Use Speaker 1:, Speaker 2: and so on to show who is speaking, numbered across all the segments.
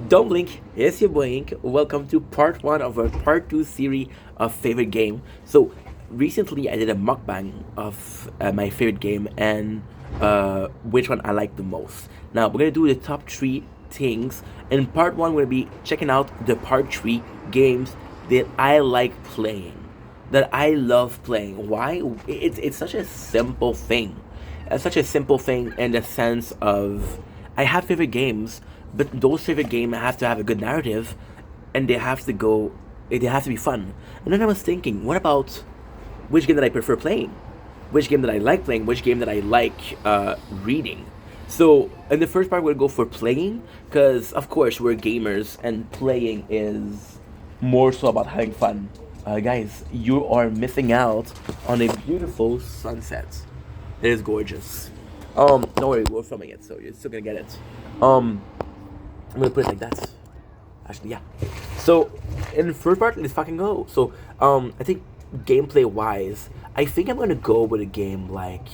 Speaker 1: Don't blink, it's your blink. Welcome to part one of our part two series of favorite game. So recently I did a mukbang of my favorite game and which one I like the most. Now we're gonna do the top three things. In part one, we're gonna be checking out the part three games that I like playing, that I love playing. Why? It's such a simple thing. It's such a simple thing in the sense of I have favorite games, but those favorite games have to have a good narrative, and they have to be fun. And then I was thinking, what about which game that I prefer playing, which game that I like playing, which game that I like reading. So in the first part, we'll go for playing, because of course we're gamers, and playing is more so about having fun. Guys, you are missing out on a beautiful sunset. It is gorgeous. Don't worry, we're filming it, so you're still gonna get it. I'm gonna put it like that. Actually, yeah. So, in the first part, let's fucking go. So, I think gameplay wise, I think I'm gonna go with a game like,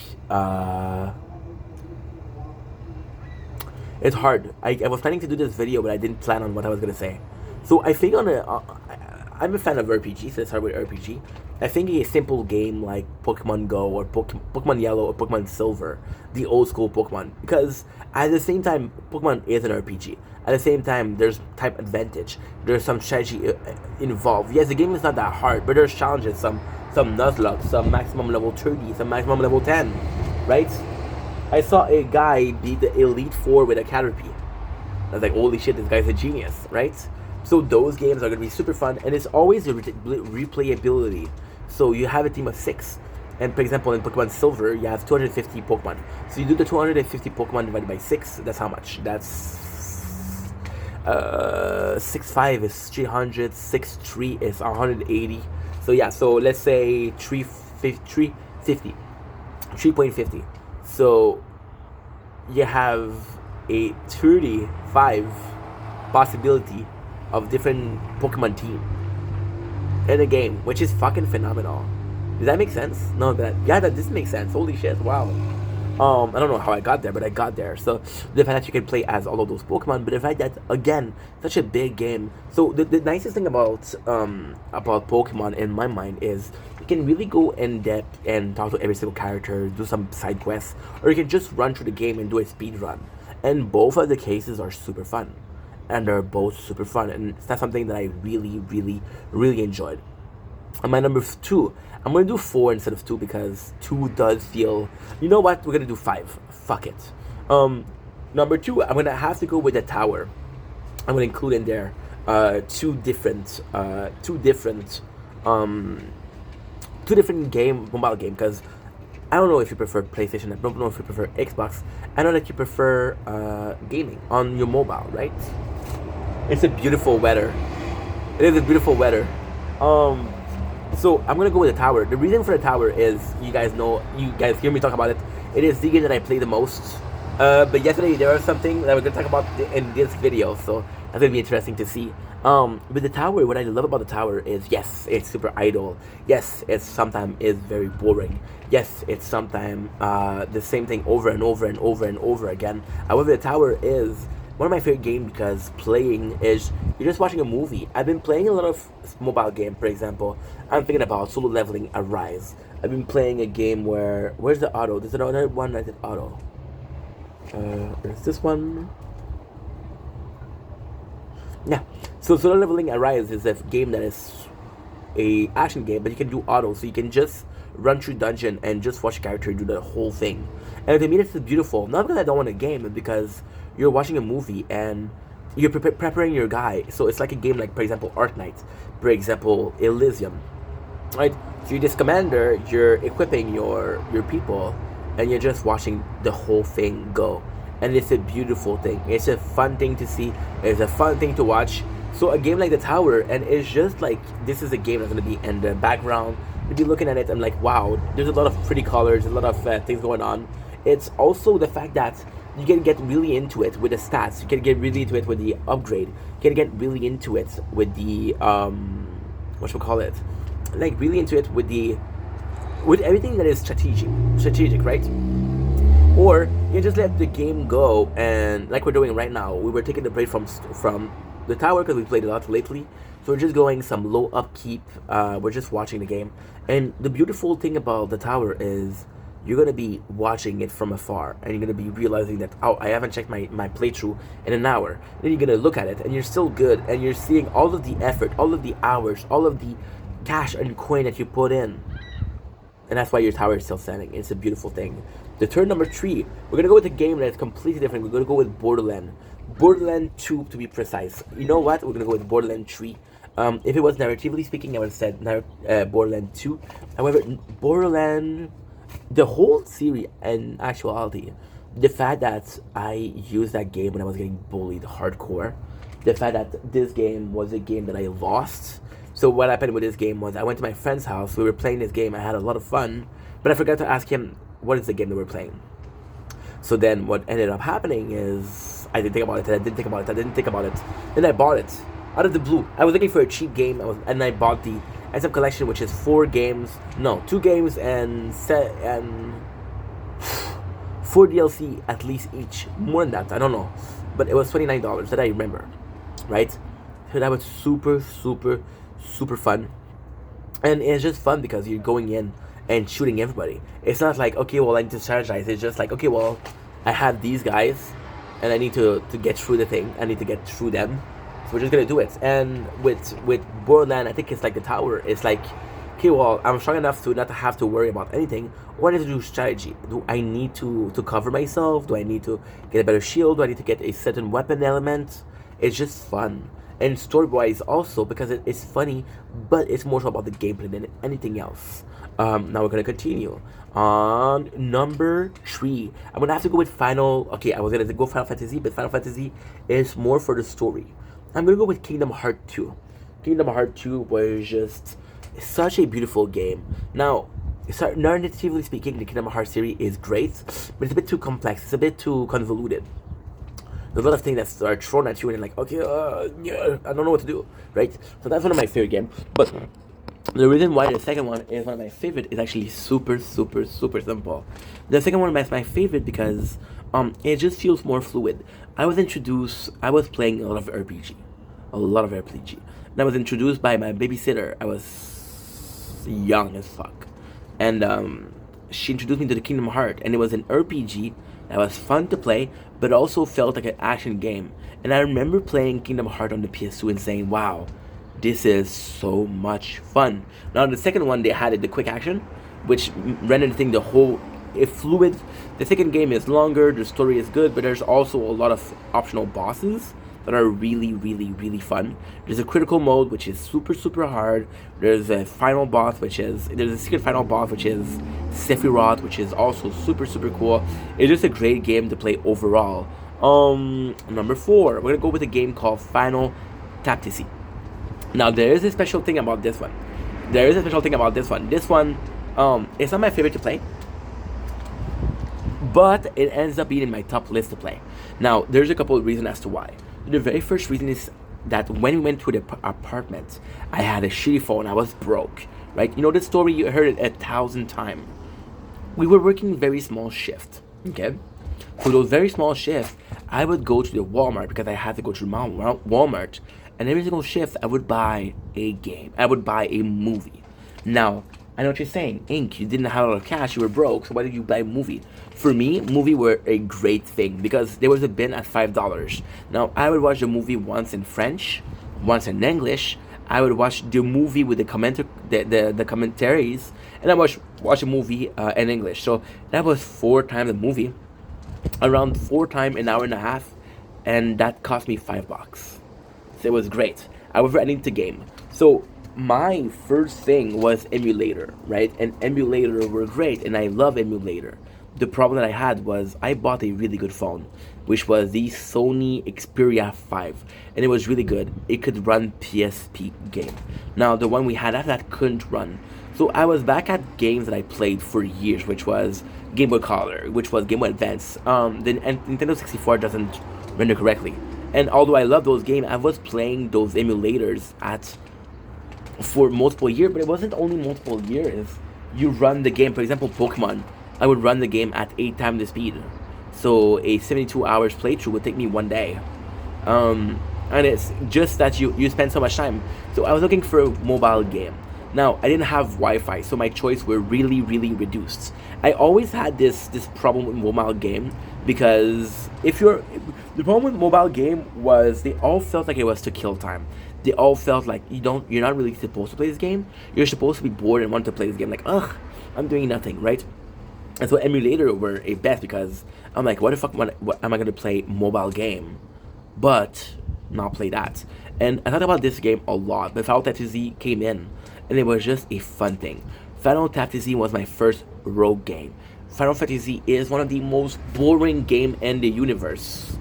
Speaker 1: it's hard. I was planning to do this video, but I didn't plan on what I was gonna say. So, I think I'm a fan of RPG, so let's start with RPG. I think a simple game like Pokemon Go or Pokemon Yellow or Pokemon Silver, the old school Pokemon, because at the same time, Pokemon is an RPG. At the same time, there's type advantage. There's some strategy involved. Yes, the game is not that hard, but there's challenges. Some Nuzlocke, some maximum level 30, some maximum level 10, right? I saw a guy beat the Elite Four with a Caterpie. I was like, holy shit, this guy's a genius, right? So those games are going to be super fun, and it's always a replayability. So you have a team of 6, and for example, in Pokemon Silver, you have 250 Pokemon. So you do the 250 Pokemon divided by 6, that's how much? That's 6.5 is 300, 6.3 is 180. So yeah, so let's say 350, 3.50. So you have a 35 possibility of different Pokemon team in a game, which is fucking phenomenal. Does that make sense? No, that this makes sense. Holy shit! Wow. I don't know how I got there, but I got there. So the fact that you can play as all of those Pokemon, but the fact that again, such a big game. So the nicest thing about Pokemon in my mind is you can really go in depth and talk to every single character, do some side quests, or you can just run through the game and do a speed run. And both of the cases are super fun, and they're both super fun, and that's something that I really, really, really enjoyed. And my number 2, I'm gonna do 4 instead of 2 because 2 does feel. You know what? We're gonna do 5. Fuck it. Number 2, I'm gonna have to go with the tower. I'm gonna include in there two different mobile game, because I don't know if you prefer PlayStation. I don't know if you prefer Xbox. I know that you prefer gaming on your mobile, right? It's a beautiful weather. It is a beautiful weather. So I'm gonna go with the tower. The reason for the tower is you guys hear me talk about it. It is the game that I play the most. But yesterday there was something that we're gonna talk about in this video, so that's gonna be interesting to see. With the tower, what I love about the tower is yes, it's super idle. Yes, it's sometimes is very boring. Yes, it's sometimes the same thing over and over and over and over again. However, the tower is one of my favorite games because playing is you're just watching a movie. I've been playing a lot of mobile game. For example, I'm thinking about Solo Leveling Arise. I've been playing a game where's the auto? There's another one that did auto. Is this one? Yeah. So Solo Leveling Arise is a game that is a action game, but you can do auto, so you can just run through dungeon and just watch a character do the whole thing. And to me, this is beautiful. Not because I don't want a game, but because you're watching a movie and you're preparing your guy. So it's like a game like, for example, Arknight, for example, Elysium, right? So you're this commander, you're equipping your people, and you're just watching the whole thing go. And it's a beautiful thing. It's a fun thing to see. It's a fun thing to watch. So a game like the tower, and it's just like this is a game that's gonna be in the background. You'll be looking at it and like, wow, there's a lot of pretty colors, a lot of things going on. It's also the fact that you can get really into it with the stats. You can get really into it with the upgrade. You can get really into it with the like really into it with everything that is strategic, right? or you just let the game go, and like we're doing right now, we were taking the break from the tower because we played a lot lately. So we're just going some low upkeep. We're just watching the game, and the beautiful thing about the tower is you're gonna be watching it from afar, and you're gonna be realizing that, oh, I haven't checked my playthrough in an hour. Then you're gonna look at it, and you're still good, and you're seeing all of the effort, all of the hours, all of the cash and coin that you put in, and that's why your tower is still standing. It's a beautiful thing. The turn number 3, we're gonna go with a game that's completely different. We're gonna go with Borderland 2 to be precise. You know what? We're gonna go with Borderland 3. If it was narratively speaking, I would have said Borderland 2. However, Borderland, the whole series in actuality, the fact that I used that game when I was getting bullied hardcore, the fact that this game was a game that I lost. So what happened with this game was I went to my friend's house, we were playing this game, I had a lot of fun, but I forgot to ask him what is the game that we're playing. So then what ended up happening is I didn't think about it, and I didn't think about it, I didn't think about it. Then I bought it out of the blue. I was looking for a cheap game, and I bought the SM Collection, which is 2 games and 4 DLC at least each. More than that, I don't know, but it was $29 that I remember, right? So that was super fun, and it's just fun because you're going in and shooting everybody. It's not like, okay, well, I need to strategize. It's just like, okay, well, I have these guys, and I need to get through the thing. I need to get through them. So we're just gonna do it. And with Borderland, I think it's like the tower. It's like, okay, well, I'm strong enough to not have to worry about anything. What do I need to do strategy? Do I need to cover myself? Do I need to get a better shield? Do I need to get a certain weapon element? It's just fun. And story-wise also, because it's funny, but it's more so about the gameplay than anything else. Now we're gonna continue on number 3. I'm gonna have to go with Final. Okay, I was gonna go Final Fantasy, but Final Fantasy is more for the story. I'm gonna go with Kingdom Hearts 2. Kingdom Hearts 2 was just such a beautiful game. Now, narratively speaking, the Kingdom Hearts series is great, but it's a bit too complex. It's a bit too convoluted. There's a lot of things that are thrown at you, and you're like, okay, yeah, I don't know what to do, right? So that's one of my favorite games. But the reason why the second one is one of my favorite is actually super simple. The second one is my favorite because it just feels more fluid. I was playing a lot of RPG. And I was introduced by my babysitter. I was young as fuck. And she introduced me to the Kingdom Hearts, and it was an RPG that was fun to play, but also felt like an action game. And I remember playing Kingdom Hearts on the PS2 and saying, wow, this is so much fun. Now the second one, they had the quick action, which rendered the thing fluid. The second game is longer, the story is good, but there's also a lot of optional bosses that are really fun. There's a critical mode, which is super hard. There's a final boss, there's a secret final boss, which is Sephiroth, which is also super cool. It's just a great game to play overall. Number 4, we're gonna go with a game called Final Tactics. Now there is a special thing about this one. This one, it's not my favorite to play, but it ends up being in my top list to play. Now, there's a couple of reasons as to why. The very first reason is that when we went to the apartment, I had a shitty phone. I was broke, right? You know the story, you heard it 1,000 times. We were working very small shift, okay? For those very small shifts, I would go to the Walmart because I had to go to Walmart, and every single shift, I would buy a game. I would buy a movie. Now, I know what you're saying. Ink, you didn't have a lot of cash, you were broke, so why did you buy a movie? For me, movie were a great thing because there was a bin at $5. Now, I would watch the movie once in French, once in English. I would watch the movie with the commentaries, and I watch a movie in English. So that was 4 times the movie, around 4 times an hour and a half, and that cost me $5. So it was great. However, I needed to game. So my first thing was emulator, right? And emulator were great, and I love emulator. The problem that I had was I bought a really good phone, which was the Sony Xperia 5, and it was really good. It could run PSP game. Now the one we had after that couldn't run. So I was back at games that I played for years, which was Game Boy Color, which was Game Boy Advance. The Nintendo 64 doesn't render correctly. And although I love those games, I was playing those emulators for multiple years, but it wasn't only multiple years. You run the game, for example, Pokemon, I would run the game at 8 times the speed. So a 72 hours playthrough would take me 1 day. And it's just that you spend so much time. So I was looking for a mobile game. Now, I didn't have Wi-Fi, so my choice were really, really reduced. I always had this problem with mobile game because the problem with mobile game was they all felt like it was to kill time. They all felt like you're not really supposed to play this game. You're supposed to be bored and want to play this game. Like, ugh, I'm doing nothing, right? And so emulator were a best because I'm like, what am I gonna play mobile game, but not play that? And I thought about this game a lot, but Final Fantasy Z came in, and it was just a fun thing. Final Fantasy Z was my first rogue game. Final Fantasy is one of the most boring game in the universe.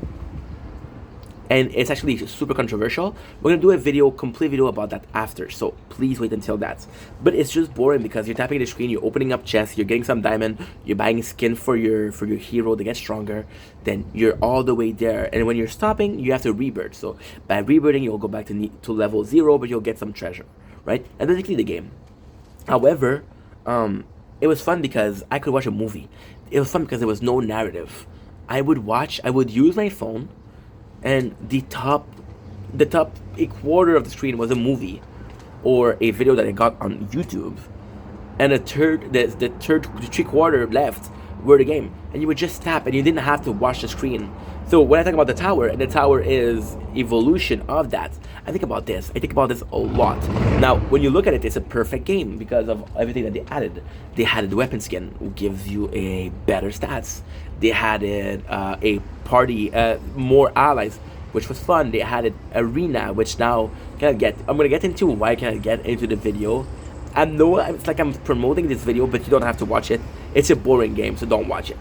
Speaker 1: And it's actually super controversial. We're gonna do a complete video about that after, so please wait until that. But it's just boring because you're tapping the screen, you're opening up chests, you're getting some diamond, you're buying skin for your hero to get stronger, then you're all the way there. And when you're stopping, you have to rebirth. So by rebirthing, you'll go back to level 0, but you'll get some treasure, right? And that's basically the game. However, it was fun because I could watch a movie. It was fun because there was no narrative. I would use my phone, and the top a quarter of the screen was a movie or a video that I got on YouTube, and the 3/4 left were the game, and you would just tap and you didn't have to watch the screen. So when I talk about the tower, and the tower is evolution of that, I think about this a lot. Now when you look at it, it's a perfect game because of everything that they added. They added the weapon skin, who gives you a better stats. They added a party, more allies, which was fun. They added arena, which now I'm gonna get into why I can't get into the video. I know it's like I'm promoting this video, but you don't have to watch it. It's a boring game, so don't watch it.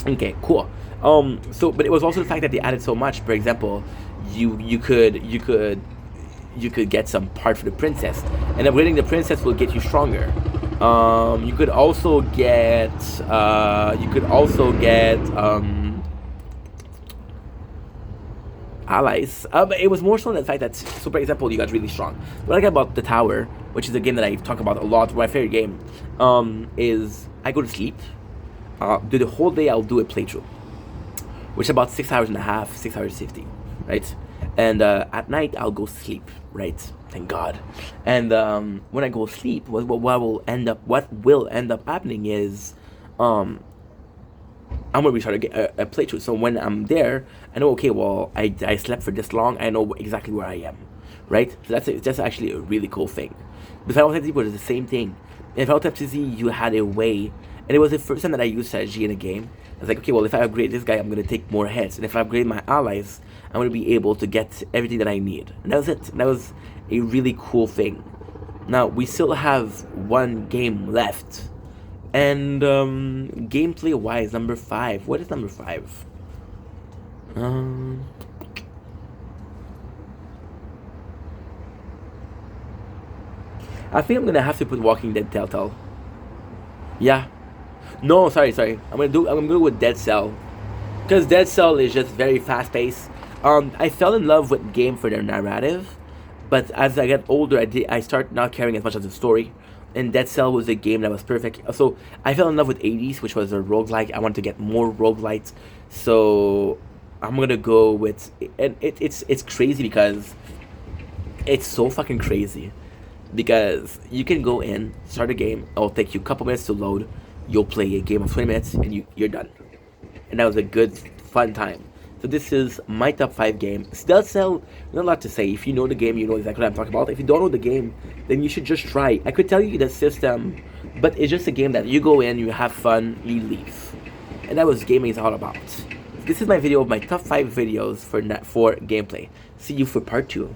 Speaker 1: Okay, cool. But it was also the fact that they added so much. For example, you could get some part for the princess, and upgrading the princess will get you stronger. You could also get allies. But it was more so the fact that, so for example, you got really strong. What I like about the tower, which is a game that I talk about a lot, my favorite game, is I go to sleep. Do the whole day I'll do a playthrough, which is about 6 hours and a half, 6 hours 50, right? And at night I'll go sleep, right? Thank God. And when I go sleep, what will end up happening is, I'm gonna restart a playthrough. So when I'm there, I know, okay, well, I slept for this long, I know exactly where I am, right? So that's actually a really cool thing. But Final Fantasy was the same thing. In Final Fantasy, you had a way, and it was the first time that I used strategy in a game. I was like, okay, well, if I upgrade this guy, I'm gonna take more hits, and if I upgrade my allies, I'm gonna be able to get everything that I need. And that was it. And that was a really cool thing. Now we still have one game left, and gameplay wise, number 5. What is number 5? I think I'm gonna have to put Walking Dead Telltale. Yeah. No, sorry. I'm gonna go with Dead Cell, because Dead Cell is just very fast paced. I fell in love with game for their narrative, but as I get older, I start not caring as much as the story. And Dead Cell was a game that was perfect. So I fell in love with 80s, which was a roguelike. I wanted to get more roguelites, so I'm gonna go with, and it's crazy because it's so fucking crazy. Because you can go in, start a game, it'll take you a couple minutes to load, you'll play a game of 20 minutes, and you're done. And that was a good, fun time. So this is my top 5 game. Dead Cell, not a lot to say. If you know the game, you know exactly what I'm talking about. If you don't know the game, then you should just try. I could tell you the system, but it's just a game that you go in, you have fun, you leave. And that was gaming is all about. This is my video of my top 5 videos for gameplay. See you for part 2.